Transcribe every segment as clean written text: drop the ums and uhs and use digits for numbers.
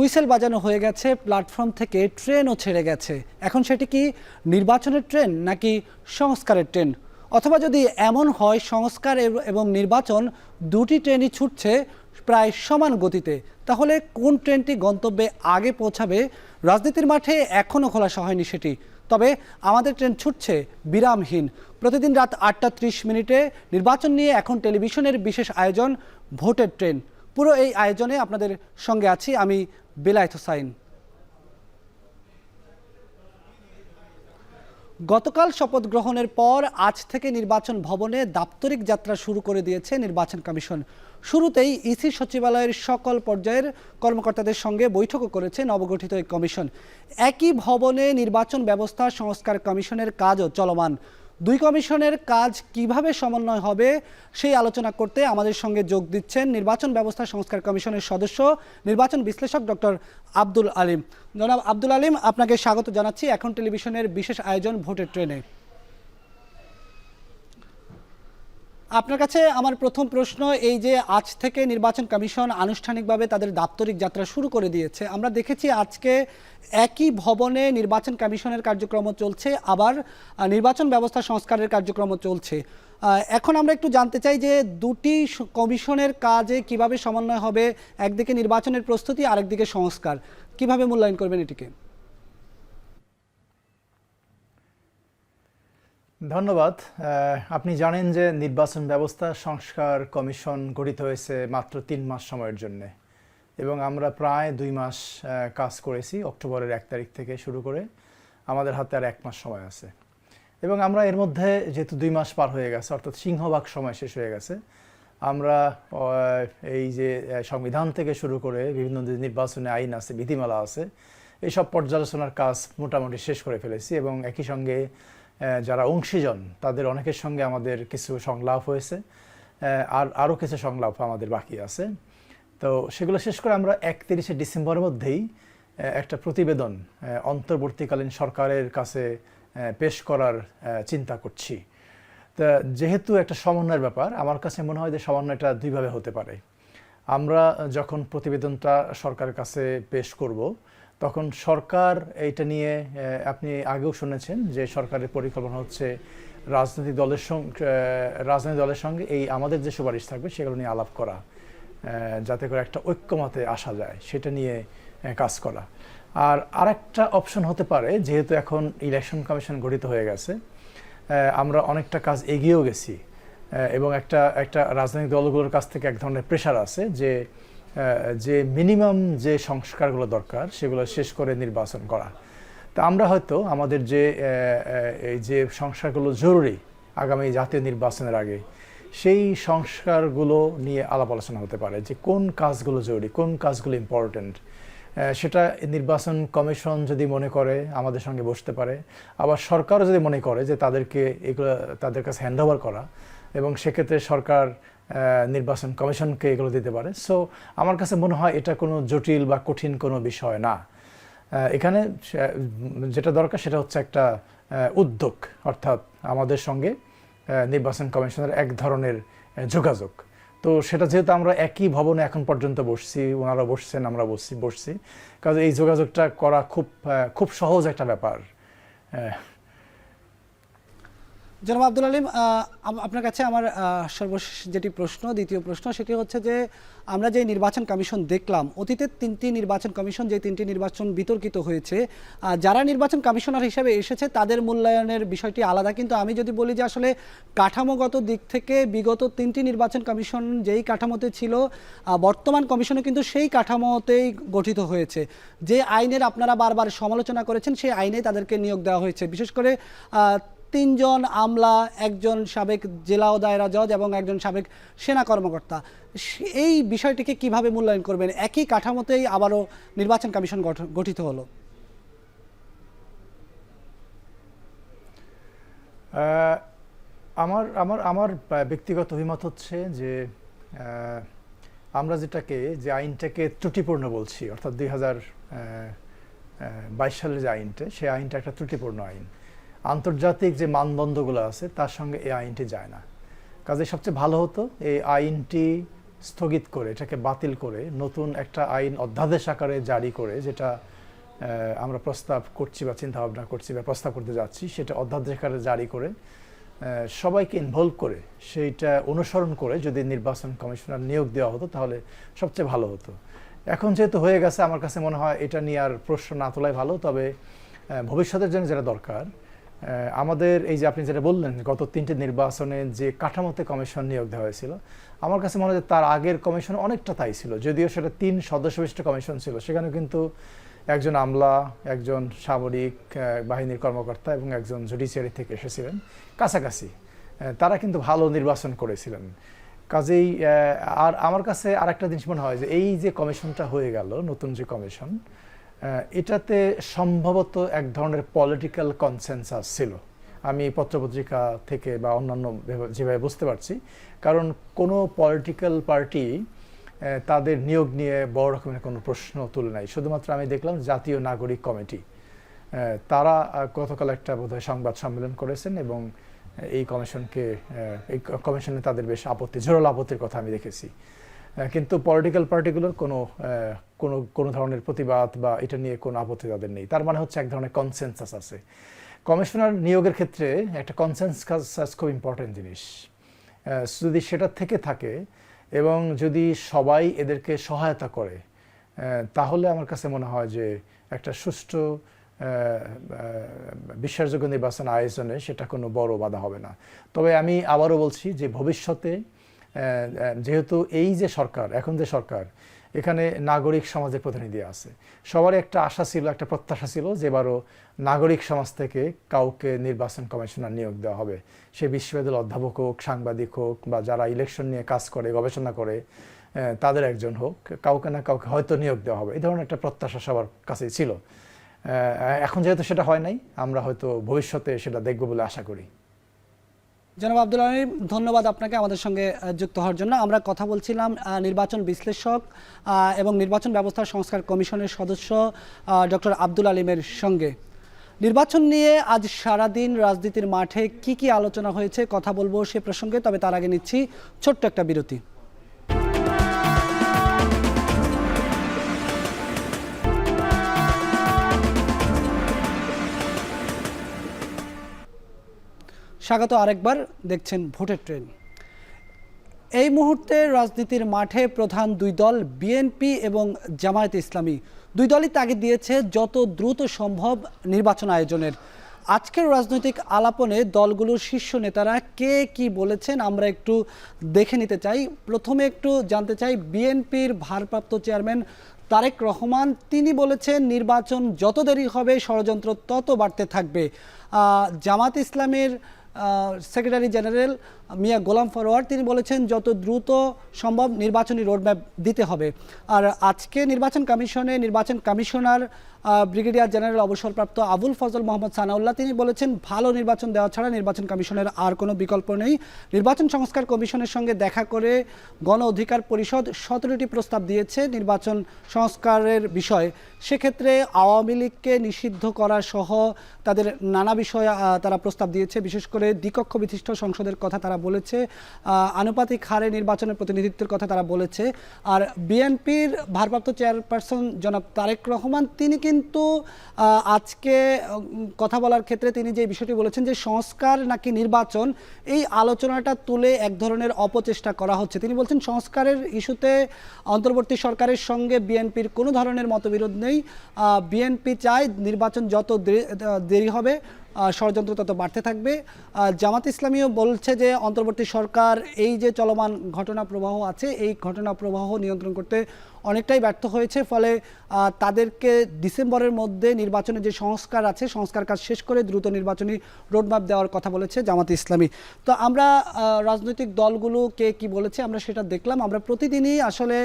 Whistle বাজানো হয়ে গেছে, প্ল্যাটফর্ম থেকে ট্রেনও ছেড়ে গেছে। এখন সেটি কি নির্বাচনের ট্রেন নাকি সংস্কারের ট্রেন? অথবা যদি এমন হয় সংস্কার এবং নির্বাচন দুটি ট্রেনই ছুটছে প্রায় সমান গতিতে, তাহলে কোন ট্রেনটি গন্তব্যে আগে পৌঁছাবে? রাজনীতির মাঠে এখনও খোলাসা হয়নি সেটি। তবে আমাদের ট্রেন ছুটছে বিরামহীন। প্রতিদিন রাত ৮টা ৩০ নির্বাচন নিয়ে এখন টেলিভিশনের বিশেষ আয়োজন ভোটের ট্রেন। পুরো এই আয়োজনে আপনাদের সঙ্গে আছি আমি বেলায়েত হোসাইন। গতকাল শপথ গ্রহণের পর আজ থেকে নির্বাচন ভবনে দাপ্তরিক যাত্রা শুরু করে দিয়েছে নির্বাচন কমিশন। শুরুতেই ইসি সচিবালয়ের সকল পর্যায়ের কর্মকর্তাদের সঙ্গে বৈঠকও করেছে নবগঠিত এই কমিশন। একই ভবনে নির্বাচন ব্যবস্থা সংস্কার কমিশনের কাজও চলমান। দুই কমিশনের কাজ কিভাবে সমন্বয় হবে সেই আলোচনা করতে আমাদের সঙ্গে যোগ দিচ্ছেন নির্বাচন ব্যবস্থা সংস্কার কমিশনের সদস্য নির্বাচন বিশ্লেষক ডক্টর আব্দুল আলিম। জনাব আব্দুল আলিম, আপনাকে স্বাগত জানাচ্ছি এখন টেলিভিশনের বিশেষ আয়োজন ভোটের ট্রেনে। আপনার কাছে আমার প্রথম প্রশ্ন, এই যে আজ থেকে নির্বাচন কমিশন আনুষ্ঠানিকভাবে তাদের দাপ্তরিক যাত্রা শুরু করে দিয়েছে, আমরা দেখেছি আজকে একই ভবনে নির্বাচন কমিশনের কার্যক্রম চলছে, আবার নির্বাচন ব্যবস্থা সংস্কারের কার্যক্রম চলছে। এখন আমরা একটু জানতে চাই যে দুটি কমিশনের কাজে কিভাবে সমন্বয় হবে, একদিকে নির্বাচনের প্রস্তুতি আরেকদিকে সংস্কার, কিভাবে মূল্যায়ন করবেন এটিকে? ধন্যবাদ। আপনি জানেন যে নির্বাচন ব্যবস্থা সংস্কার কমিশন গঠিত হয়েছে মাত্র 3 মাস সময়ের জন্য, এবং আমরা প্রায় 2 মাস কাজ করেছি। অক্টোবরের 1 তারিখ থেকে শুরু করে আমাদের হাতে আর 1 মাস সময় আছে, এবং আমরা এর মধ্যে যেহেতু 2 মাস পার হয়ে গেছে, অর্থাৎ সিংহভাগ সময় শেষ হয়ে গেছে, আমরা এই যে সংবিধান থেকে শুরু করে বিভিন্ন যে নির্বাচনী আইন আছে, বিধিমালা আছে, এইসব পর্যালোচনার কাজ মোটামুটি শেষ করে ফেলেছি। এবং একই সঙ্গে যারা অংশীজন তাদের অনেকের সঙ্গে আমাদের কিছু সংলাপ হয়েছে, আরও কিছু সংলাপ আমাদের বাকি আছে। তো সেগুলো শেষ করে আমরা 31শে ডিসেম্বরের মধ্যেই একটা প্রতিবেদন অন্তর্বর্তীকালীন সরকারের কাছে পেশ করার চিন্তা করছি। তা যেহেতু একটা সমন্বয়ের ব্যাপার, আমার কাছে মনে হয় যে সমন্বয়টা দুইভাবে হতে পারে। আমরা যখন প্রতিবেদনটা সরকারের কাছে পেশ করব, তখন সরকার এইটা নিয়ে, আপনি আগেও শুনেছেন যে সরকারের পরিকল্পনা হচ্ছে রাজনৈতিক দলের সঙ্গে এই আমাদের যে সুপারিশ থাকবে সেগুলো নিয়ে আলাপ করা, যাতে করে একটা ঐক্যমতে আসা যায়, সেটা নিয়ে কাজ করা। আর আরেকটা অপশন হতে পারে, যেহেতু এখন ইলেকশন কমিশন গঠিত হয়ে গেছে, আমরা অনেকটা কাজ এগিয়েও গেছি, এবং একটা রাজনৈতিক দলগুলোর কাছ থেকে এক ধরনের প্রেশার আছে যে মিনিমাম যে সংস্কারগুলো দরকার সেগুলো শেষ করে নির্বাচন করা। তা আমরা হয়তো আমাদের এই যে সংস্কারগুলো জরুরি আগামী জাতীয় নির্বাচনের আগে, সেই সংস্কারগুলো নিয়ে আলাপ আলোচনা হতে পারে, যে কোন কাজগুলো জরুরি, কোন কাজগুলো ইম্পর্টেন্ট। সেটা নির্বাচন কমিশন যদি মনে করে আমাদের সঙ্গে বসতে পারে, আবার সরকারও যদি মনে করে যে এগুলো তাদের কাছে হ্যান্ডওভার করা, এবং সেক্ষেত্রে সরকার নির্বাচন কমিশনকে এগুলো দিতে পারে। সো আমার কাছে মনে হয় এটা কোনো জটিল বা কঠিন কোনো বিষয় না। এখানে যেটা দরকার সেটা হচ্ছে একটা উদ্যোগ, অর্থাৎ আমাদের সঙ্গে নির্বাচন কমিশনের এক ধরনের যোগাযোগ। তো সেটা যেহেতু আমরা একই ভবনে এখন পর্যন্ত বসছি, ওনারা বসছেন, আমরা বসছি, কাজে এই যোগাযোগটা করা খুব সহজ একটা ব্যাপার। জনাব আব্দুল আলিম, আপনার কাছে আমার সর্বশেষ যেটি প্রশ্ন, দ্বিতীয় প্রশ্ন, সেটি হচ্ছে যে আমরা যে নির্বাচন কমিশন দেখলাম, অতীতের 3টি নির্বাচন কমিশন, যে 3টি নির্বাচন বিতর্কিত হয়েছে, যারা নির্বাচন কমিশনার হিসেবে এসেছে তাদের মূল্যায়নের বিষয়টি আলাদা। কিন্তু আমি যদি বলি যে আসলে কাঠামোগত দিক থেকে বিগত 3টি নির্বাচন কমিশন যেই কাঠামোতে ছিল, বর্তমান কমিশনও কিন্তু সেই কাঠামোতেই গঠিত হয়েছে। যে আইনের আপনারা বারবার সমালোচনা করেছেন সেই আইনে তাদেরকে নিয়োগ দেওয়া হয়েছে। বিশেষ করে 3 জন আমলা, একজন সাবেক জেলা ও দায়রা জজ এবং একজন সাবেক সেনা কর্মকর্তা। এই বিষয়টিকে কিভাবে মূল্যায়ন করবেন? একই কাঠামোতেই আবারও নির্বাচন কমিশন গঠিত হলো। আমার ব্যক্তিগত অভিমত হচ্ছে যে আমরা যে আইনটাকে ত্রুটিপূর্ণ বলছি, অর্থাৎ 2022 সালের যে আইনটা, সেই আইনটা একটা ত্রুটিপূর্ণ আইন। আন্তর্জাতিক যে মানদণ্ডগুলো আছে তার সঙ্গে এই আইনটি যায় না। কাজে সবচেয়ে ভালো হতো এই আইনটি স্থগিত করে, এটাকে বাতিল করে নতুন একটা আইন অধ্যাদেশ আকারে জারি করে, যেটা আমরা প্রস্তাব করছি বা চিন্তা ভাবনা করছি বা প্রস্তাব করতে যাচ্ছি, সেটা অধ্যাদেশ আকারে জারি করে সবাইকে ইনভলভ করে সেইটা অনুসরণ করে যদি নির্বাচন কমিশনার নিয়োগ দেওয়া হতো তাহলে সবচেয়ে ভালো হতো। এখন যেহেতু হয়ে গেছে, আমার কাছে মনে হয় এটা নিয়ে আর প্রশ্ন না তোলাই ভালো। তবে ভবিষ্যতের জন্য যেটা দরকার, আমাদের এই যে আপনি যেটা বললেন গত 3টে নির্বাচনে যে কাঠামোতে কমিশন নিয়োগ দেওয়া হয়েছিল, আমার কাছে মনে হয় তার আগের কমিশন অনেকটা তাই ছিল। যদিও সেটা 3 সদস্য বিশিষ্ট কমিশন ছিল, সেখানে কিন্তু একজন আমলা, একজন সামরিক বাহিনীর কর্মকর্তা এবং একজন জুডিশিয়ারি থেকে এসেছিলেন কাছাকাছি। তারা কিন্তু ভালো নির্বাচন করেছিলেন। কাজেই আর আমার কাছে আরেকটা জিনিস মনে হয় যে এই যে কমিশনটা হয়ে গেল, নতুন যে কমিশন, এটাতে সম্ভবত এক ধরনের পলিটিক্যাল কনসেনসাস ছিল, আমি পত্রপত্রিকা থেকে বা অন্যান্য যেভাবে বুঝতে পারছি। কারণ কোনো পলিটিক্যাল পার্টি তাদের নিয়োগ নিয়ে বড় রকমের কোনো প্রশ্ন তুলে নাই। শুধুমাত্র আমি দেখলাম জাতীয় নাগরিক কমিটি, তারা গতকাল একটা বোধহয় সংবাদ সম্মেলন করেছেন এবং এই কমিশনে তাদের বেশ আপত্তি, জোরালো আপত্তির কথা আমি দেখেছি। কিন্তু পলিটিক্যাল পার্টিগুলোর কোনো ধরনের প্রতিবাদ বা এটা নিয়ে কোনো আপত্তি তাদের নেই। তার মানে হচ্ছে এক ধরনের কনসেনসাস আছে। কমিশনার নিয়োগের ক্ষেত্রে একটা কনসেনসাস খুব ইম্পর্টেন্ট জিনিস। যদি সেটা থেকে থাকে এবং যদি সবাই এদেরকে সহায়তা করে, তাহলে আমার কাছে মনে হয় যে একটা সুষ্ঠু বিশ্বাসযোগ্য নির্বাচন আয়োজনে সেটা কোনো বড় বাধা হবে না। তবে আমি আবারও বলছি যে ভবিষ্যতে যেহেতু এই যে সরকার, এখন যে সরকার, এখানে নাগরিক সমাজের প্রতিনিধি আছে, সবারই একটা আশা ছিল, একটা প্রত্যাশা ছিল যে এবারও নাগরিক সমাজ থেকে কাউকে নির্বাচন কমিশনার নিয়োগ দেওয়া হবে। সে বিশ্ববিদ্যালয়ের অধ্যাপক হোক, সাংবাদিক হোক, বা যারা ইলেকশন নিয়ে কাজ করে, গবেষণা করে, তাদের একজন হোক, কাউকে না কাউকে হয়তো নিয়োগ দেওয়া হবে, এই ধরনের একটা প্রত্যাশা সবার কাছেই ছিল। এখন যেহেতু সেটা হয় নাই, আমরা হয়তো ভবিষ্যতে সেটা দেখব বলে আশা করি। জনাব আব্দুল আলিম, ধন্যবাদ আপনাকে আমাদের সঙ্গে যুক্ত হওয়ার জন্য। আমরা কথা বলছিলাম নির্বাচন বিশ্লেষক এবং নির্বাচন ব্যবস্থা সংস্কার কমিশনের সদস্য ডক্টর আব্দুল আলিমের সঙ্গে। নির্বাচন নিয়ে আজ সারাদিন রাজনীতির মাঠে কি কি আলোচনা হয়েছে কথা বলবো সে প্রসঙ্গে, তবে তার আগে নিচ্ছি ছোট্ট একটা বিরতি। স্বাগত আরেকবার, দেখছেন ভোটের ট্রেন। এই মুহূর্তে রাজনীতির মাঠে প্রধান দুই দল বিএনপি এবং জামায়াতে ইসলামী, দুই দলই তাগিদ দিয়েছে যত দ্রুত সম্ভব নির্বাচন আয়োজনের। আজকের রাজনৈতিক আলাপনে দলগুলোর শীর্ষ নেতারা কে কি বলেছেন আমরা একটু দেখে নিতে চাই। প্রথমে একটু জানতে চাই বিএনপির ভারপ্রাপ্ত চেয়ারম্যান তারেক রহমান, তিনি বলেছেন নির্বাচন যত দেরি হবে ষড়যন্ত্র তত বাড়তে থাকবে। জামাত ইসলামের সেক্রেটারি জেনারেল মিয়া গোলাম ফরওয়ার্ড, তিনি বলেছেন যত দ্রুত সম্ভব নির্বাচনী রোডম্যাপ দিতে হবে। আর আজকে নির্বাচন কমিশনে নির্বাচন কমিশনার ব্রিগেডিয়ার জেনারেল অবসরপ্রাপ্ত আবুল ফজল মোহাম্মদ সানাউল্লাহ, তিনি বলেছেন ভালো নির্বাচন দেওয়া ছাড়া নির্বাচন কমিশনের আর কোনো বিকল্প নেই। নির্বাচন সংস্কার কমিশনের সঙ্গে দেখা করে গণ অধিকার পরিষদ 17টি প্রস্তাব দিয়েছে নির্বাচন সংস্কারের বিষয়ে। সেক্ষেত্রে আওয়ামী লীগকে নিষিদ্ধ করা সহ তাদের নানা বিষয়ে তারা প্রস্তাব দিয়েছে। বিশেষ করে দ্বিকক্ষ বিশিষ্ট সংসদের কথা তারা বলেছে, আনুপাতিক হারে নির্বাচনের প্রতিনিধিত্বের কথা তারা বলেছে। আর বিএনপির ভারপ্রাপ্ত চেয়ারপারসন জনাব তারেক রহমান, তিনি কিন্তু আজকে কথা বলার ক্ষেত্রে তিনি যে বিষয়টি বলেছেন যে সংস্কার নাকি নির্বাচন, এই আলোচনাটা তুলে এক ধরনের অপচেষ্টা করা হচ্ছে। তিনি বলছেন সংস্কারের ইস্যুতে অন্তর্বর্তী সরকারের সঙ্গে বিএনপির কোনো ধরনের মতবিরোধ নেই। বিএনপি চায় নির্বাচন যত দেরি হবে ষড়যন্ত্র তত বাড়তে থাকবে। জামাত ইসলামীও বলছে যে অন্তর্বর্তী সরকার এই যে চলমান ঘটনা প্রবাহ আছে, এই ঘটনা প্রবাহ নিয়ন্ত্রণ করতে অনেকটাই ব্যর্থ হয়েছে। ফলে তাদেরকে ডিসেম্বরের মধ্যে নির্বাচনে যে সংস্কার আছে, সংস্কার কাজ শেষ করে দ্রুত নির্বাচনী রোডম্যাপ দেওয়ার কথা বলেছে জামাত ইসলামী। তো আমরা রাজনৈতিক দলগুলো কে কি বলেছে আমরা সেটা দেখলাম। আমরা প্রতিদিনই আসলে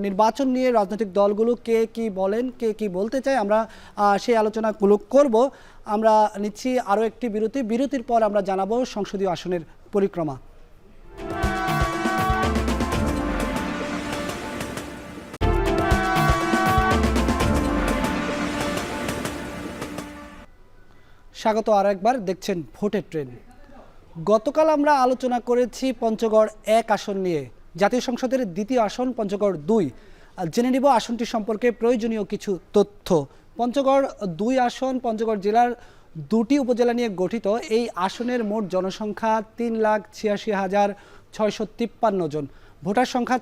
নির্বাচন নিয়ে রাজনৈতিক দলগুলো কে কি বলেন, কে কি বলতে চায়, আমরা সেই আলোচনাগুলো করব। আমরা নিচ্ছি আরও একটি বিরতি। বিরতির পর আমরা জানাবো সংসদীয় আসনের পরিক্রমা। স্বাগত আরও একবার, দেখছেন ভোটের ট্রেন। গতকাল আমরা আলোচনা করেছি পঞ্চগড় 1 আসন নিয়ে, জাতীয় সংসদের দ্বিতীয় আসন পঞ্চগড় 2। জেনে নিব আসনটি সম্পর্কে প্রয়োজনীয় কিছু তথ্য। পঞ্চগড় 2 আসন পঞ্চগড় জেলার 2টি উপজেলা নিয়ে গঠিত। এই আসনের মোট জনসংখ্যা 3,86,653 জন। ভোটার সংখ্যা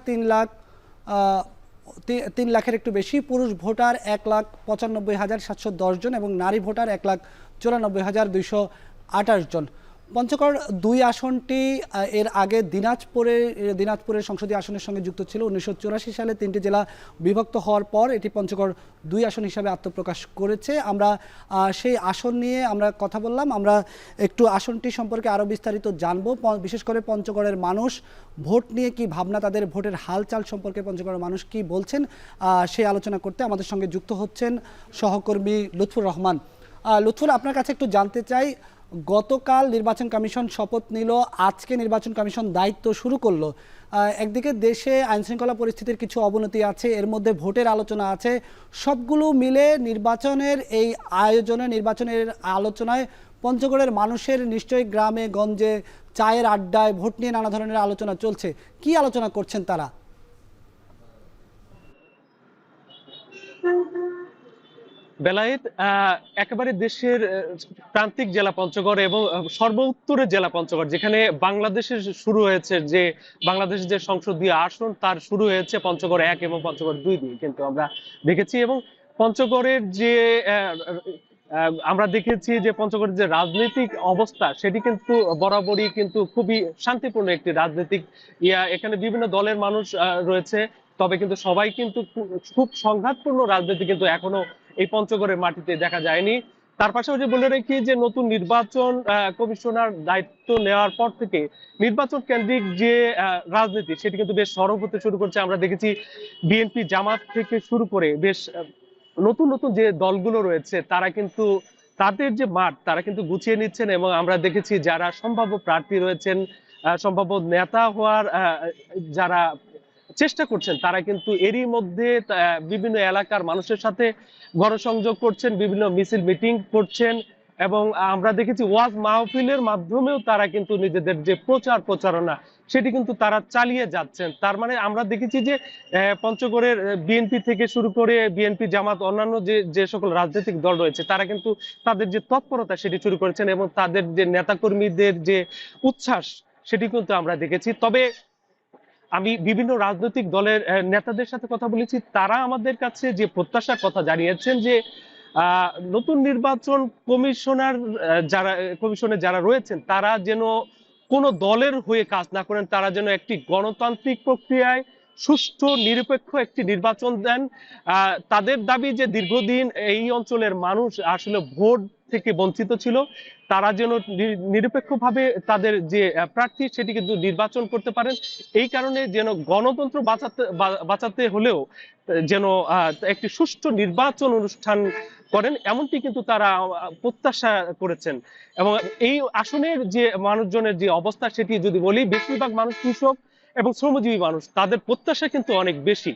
3 লাখের একটু বেশি। পুরুষ ভোটার 1,95,710 জন এবং নারী ভোটার 1,94,228 জন। পঞ্চগড় 2 আসনটি এর আগে দিনাজপুরের সংসদীয় আসনের সঙ্গে যুক্ত ছিল। 1984 সালে 3টি জেলা বিভক্ত হওয়ার পর এটি পঞ্চগড় 2 আসন হিসাবে আত্মপ্রকাশ করেছে। আমরা সেই আসন নিয়ে আমরা কথা বললাম। আমরা একটু আসনটি সম্পর্কে আরও বিস্তারিত জানবো, বিশেষ করে পঞ্চগড়ের মানুষ ভোট নিয়ে কি ভাবনা, তাদের ভোটের হালচাল সম্পর্কে পঞ্চগড়ের মানুষ কি বলছেন সেই আলোচনা করতে আমাদের সঙ্গে যুক্ত হচ্ছেন সহকর্মী লুৎফুর রহমান। লুৎফুর, আপনার কাছে একটু জানতে চাই, গতকাল নির্বাচন কমিশন শপথ নিল, আজকে নির্বাচন কমিশন দায়িত্ব শুরু করলো। একদিকে দেশে আইনশৃঙ্খলা পরিস্থিতির কিছু অবনতি আছে, এর মধ্যে ভোটের আলোচনা আছে। সবগুলো মিলে নির্বাচনের এই আয়োজনে, নির্বাচনের আলোচনায় পঞ্চগড়ের মানুষের নিশ্চয়ই গ্রামে গঞ্জে চায়ের আড্ডায় ভোট নিয়ে নানা ধরনের আলোচনা চলছে। কি আলোচনা করছেন তারা? বেলায়েত, একেবারে দেশের প্রান্তিক জেলা পঞ্চগড় এবং সর্ব উত্তরের জেলা পঞ্চগড়, যেখানে বাংলাদেশের শুরু হয়েছে, যে বাংলাদেশের যে সংসদীয় আসন তার শুরু হয়েছে পঞ্চগড় 1 এবং পঞ্চগড় 2 দিয়ে কিন্তু আমরা দেখেছি। এবং পঞ্চগড়ের যে আমরা দেখেছি যে পঞ্চগড়ের যে রাজনৈতিক অবস্থা সেটি কিন্তু বরাবরই কিন্তু খুবই শান্তিপূর্ণ একটি রাজনৈতিক এখানে বিভিন্ন দলের মানুষ রয়েছে, তবে কিন্তু সবাই কিন্তু খুব সংঘাতপূর্ণ রাজনীতি কিন্তু এখনো এই পঞ্চগড়ের মাটিতে দেখা যায়নি। তার পাশাপাশি বলে রাখি যে নতুন নির্বাচন কমিশনার দায়িত্ব নেওয়ার পর থেকে নির্বাচন কেন্দ্রিক যে রাজনীতি সেটি কিন্তু বেশ সরব হতে শুরু করছে। আমরা দেখেছি বিএনপি জামাত থেকে শুরু করে বেশ নতুন নতুন যে দলগুলো রয়েছে তারা কিন্তু তাদের যে মাঠ তারা কিন্তু গুছিয়ে নিচ্ছেন, এবং আমরা দেখেছি যারা সম্ভাব্য প্রার্থী রয়েছেন, সম্ভাব্য নেতা হওয়ার যারা চেষ্টা করছেন, তারা কিন্তু এরই মধ্যে বিভিন্ন এলাকার মানুষের সাথে গণসংযোগ করছেন, বিভিন্ন মিছিল মিটিং করছেন, এবং আমরা দেখেছি ওয়াজ মাহফিলের মাধ্যমেও তারা কিন্তু নিজেদের যে প্রচারণা সেটি কিন্তু তারা চালিয়ে যাচ্ছেন। তার মানে আমরা দেখেছি যে পঞ্চগড়ের বিএনপি থেকে শুরু করে বিএনপি জামাত অন্যান্য যে সকল রাজনৈতিক দল রয়েছে তারা কিন্তু তাদের যে তৎপরতা সেটি শুরু করেছেন, এবং তাদের যে নেতাকর্মীদের যে উচ্ছ্বাস সেটি কিন্তু আমরা দেখেছি। তবে আমি বিভিন্ন রাজনৈতিক দলের নেতাদের সাথে কথা বলেছি, তারা আমাদের কাছে যে প্রত্যাশার কথা জানিয়েছেন যে নতুন নির্বাচন কমিশনে যারা রয়েছেন তারা যেন কোনো দলের হয়ে কাজ না করেন, তারা যেন একটি গণতান্ত্রিক প্রক্রিয়ায় সুষ্ঠু নিরপেক্ষ একটি নির্বাচন দেন। তাদের দাবি যে দীর্ঘদিন এই অঞ্চলের মানুষ আসলে ভোট থেকে বঞ্চিত ছিল, তারা যেন নিরপেক্ষভাবে তাদের যে প্রার্থী সেটি কিন্তু নির্বাচন করতে পারেন। এই কারণে যেন গণতন্ত্র বাঁচাতে হলেও যেন একটি সুষ্ঠু নির্বাচন অনুষ্ঠান করেন, এমনটি কিন্তু তারা প্রত্যাশা করেছেন। এবং এই আসনের যে মানুষজনের যে অবস্থা সেটি যদি বলি, বেশিরভাগ মানুষ কৃষক এবং শ্রমজীবী মানুষ, তাদের প্রত্যাশা কিন্তু অনেক বেশি,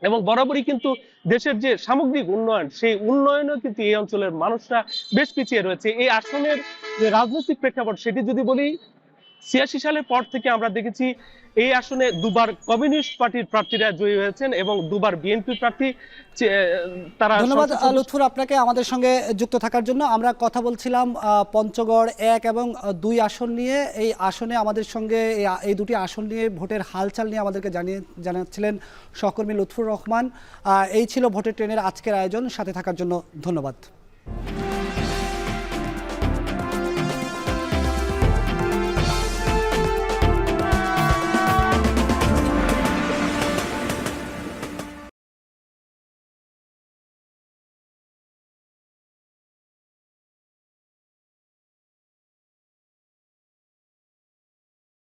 এবং বরাবরই কিন্তু দেশের যে সামগ্রিক উন্নয়ন সেই উন্নয়নেও কিন্তু এই অঞ্চলের মানুষরা বেশ পিছিয়ে রয়েছে। এই আসনের যে রাজনৈতিক প্রেক্ষাপট সেটি যদি বলি, 86 সালের পর থেকে আমরা দেখেছি এই আসনে দুবার কমিউনিস্ট পার্টির প্রার্থীরা জয়ী হয়েছেন এবং দুবার বিএনপি প্রার্থী তারা। ধন্যবাদ লুৎফুর আপনাকে আমাদের সঙ্গে যুক্ত থাকার জন্য। আমরা কথা বলছিলাম পঞ্চগড় 1 এবং 2 আসন নিয়ে। এই আসনে আমাদের সঙ্গে এই দুটি আসন নিয়ে ভোটের হালচাল নিয়ে আমাদেরকে জানাচ্ছিলেন সহকর্মী লুৎফুর রহমান। এই ছিল ভোটের ট্রেনের আজকের আয়োজন। সাথে থাকার জন্য ধন্যবাদ।